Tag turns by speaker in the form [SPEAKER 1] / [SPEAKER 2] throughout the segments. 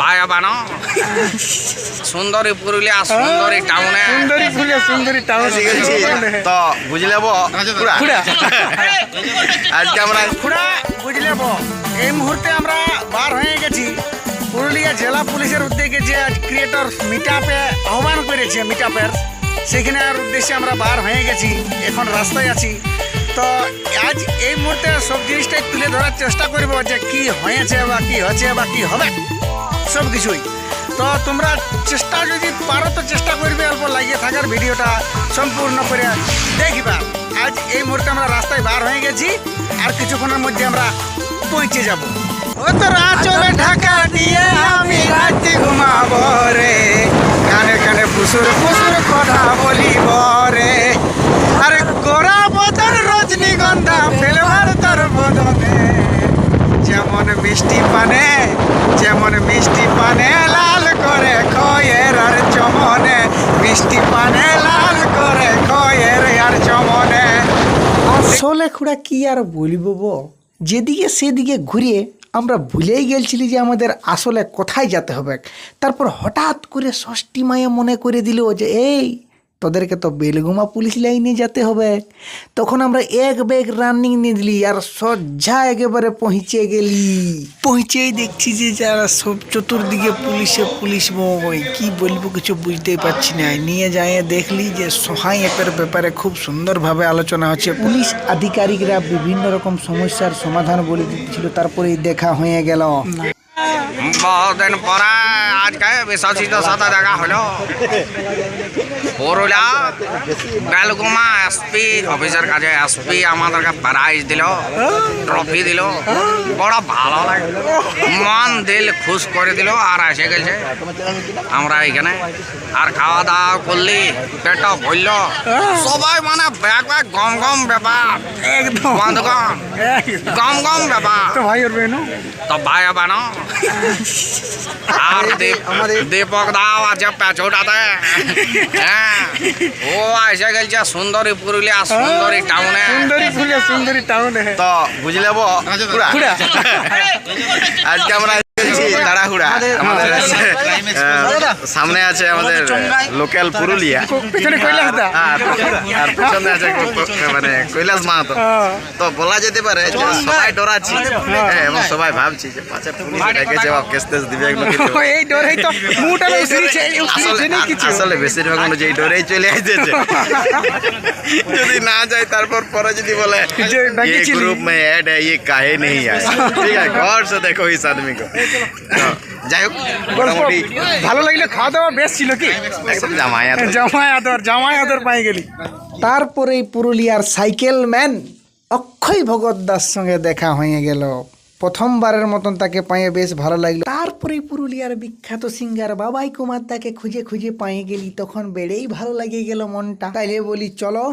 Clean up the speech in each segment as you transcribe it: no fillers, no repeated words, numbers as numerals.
[SPEAKER 1] ভাইয়া বানো সুন্দরী পুরুলিয়া সুন্দরী টাউনে
[SPEAKER 2] সুন্দরী টাউন
[SPEAKER 3] তো বুঝলে আজকে আমরা
[SPEAKER 2] বুঝলে এই মুহূর্তে আমরা বার হয়ে গেছি পুরুলিয়া জেলা পুলিশের উদ্যোগে যে আজ ক্রিয়েটর মিটআপে আহ্বান করেছে মিটআপের সেখানের উদ্দেশ্যে আমরা বার হয়ে গেছি। এখন রাস্তায় আছি। তো আজ এই মুহূর্তে সব জিনিসটাই তুলে ধরার চেষ্টা করব যে কি হয়েছে বা কি হচ্ছে বা কি হবে সব কিছুই। তো তোমরা চেষ্টা যদি পারো তো চেষ্টা করবে অল্প লাগিয়ে থাকার ভিডিওটা সম্পূর্ণ করে দেখবা। আজ এই মুহূর্তে আমরা রাস্তায় বার হয়ে গেছি, আর কিছুক্ষণের মধ্যে আমরা পৌঁছে যাব। ও তো রাচলে ঢাকা দিয়ে আমি রাতে ঘুমাবো রে, কানে কানে ফুসুর ফুসুর কথা বলিব রে, আরে গোরা বদন রজনীগন্ধা ফেলবার তোর বদনে, যেমন মিষ্টি পানে লাল করে খয়ের আর চমনে, মিষ্টি পানে লাল করে খয়ের আর চমনে। আসলে খুড়া কি আর বলবো, যেদিকে সেদিকে ঘুরিয়ে আমরা ভুলেই গেছিলি যে আমাদের আসলে কোথায় যেতে হবে। তারপর হঠাৎ করে ষষ্ঠী মায়ে মনে করে দিল যে এই তোদেরকে তো বেলগুমা পুলিশ লাইনে যেতে হবে। তখন আমরা এক ব্যাগ রানিং নিয়ে দিলি আর সজ্জা একেবারে পৌঁছেই দেখছি যে যারা সব চতুর্দিকে পুলিশ বই কি বলবো কিছু বুঝতেই পারছি না। নিয়ে যায় দেখলি যে সহায় অ্যাপের ব্যাপারে খুব সুন্দরভাবে আলোচনা হচ্ছে। পুলিশ আধিকারিকরা বিভিন্ন রকম সমস্যার সমাধান বলে দিচ্ছিল। তারপরেই দেখা হয়ে গেল।
[SPEAKER 1] বহুদিন পরে আজকে বিশ্বজিৎ সাথে দেখা হলো। পুরুলিয়া বেলগুমা এসপি অফিসের কাছে এসপি আমাদেরকে প্রাইজ দিল, ট্রফি দিল, বড় ভালো লাগলো, মন দিল খুশ করে দিল। আর এসে গেছে আমরা এইখানে, আর খাওয়া দাওয়া করলি, পেট ভরল, সবাই মানে ব্যাগ গম ব্যাপার,
[SPEAKER 2] একদম
[SPEAKER 1] বন্ধুগণ গম ব্যাপার।
[SPEAKER 2] তো ভাই ওর বেনো
[SPEAKER 1] তো ভাইয়া বানো আর দীপক দাও আছে পেছোটাতে। হ্যাঁ, ও এসে গেছে সুন্দরী পুরুলিয়া সুন্দরী টাউনে।
[SPEAKER 2] সুন্দরী টাউনে
[SPEAKER 3] তো বুঝলে আজকে আমরা তাড়াহুড়া, আমাদের সামনে আছে আমাদের লোকাল পুরুলিয়া আর পিছনে আছে মানে কৈলাস মাহাতো। তো বলা যেতে পারে যে সবাই ডরাচ্ছি এবং সবাই ভাবছি যে পাছে পুলিশ ডেকেছে বা কেস টেস দিবে, আসলে বেশিরভাগ মানুষ এই ডরেই চলে আসতেছে। যদি না যায় তারপর পরে যদি বলে গ্রুপ में ऐड है ये काहे नहीं आया, ठीक है गौर से देखो इस आदमी को। যাই হোক মোটামুটি
[SPEAKER 2] ভালো লাগলো। খাওয়া দাওয়া বেশ ছিল কি,
[SPEAKER 3] একদম
[SPEAKER 2] জামাই আদর পাই গেলি। তারপরেই পুরুলিয়ার সাইকেল ম্যান অক্ষয় ভগত দাস সঙ্গে দেখা হয়ে গেল। প্রথমবারের মতন তাকে পায়ে বেশ ভালো লাগলো। তারপরেই পুরুলিয়ার বিখ্যাত সিঙ্গার বাবাই কুমার তাকে খুঁজে পায়ে গেলি। তখন বেড়েই ভালো লাগে গেল মনটা। তাইলে বলি চলো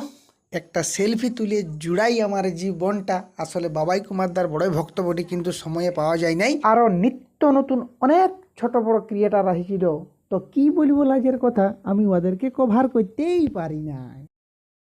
[SPEAKER 2] একটা সেলফি তুলে জুড়াই আমার জীবনটা। আসলে বাবাই কুমারদার বড়ই ভক্ত বটি, কিন্তু সময়ে পাওয়া যায় নাই। আরও নিত্য নতুন অনেক ছোট বড় ক্রিয়েটার আসছিল। তো কি বলবো লাজের কথা, আমি ওদেরকে কভার করতেই পারি না।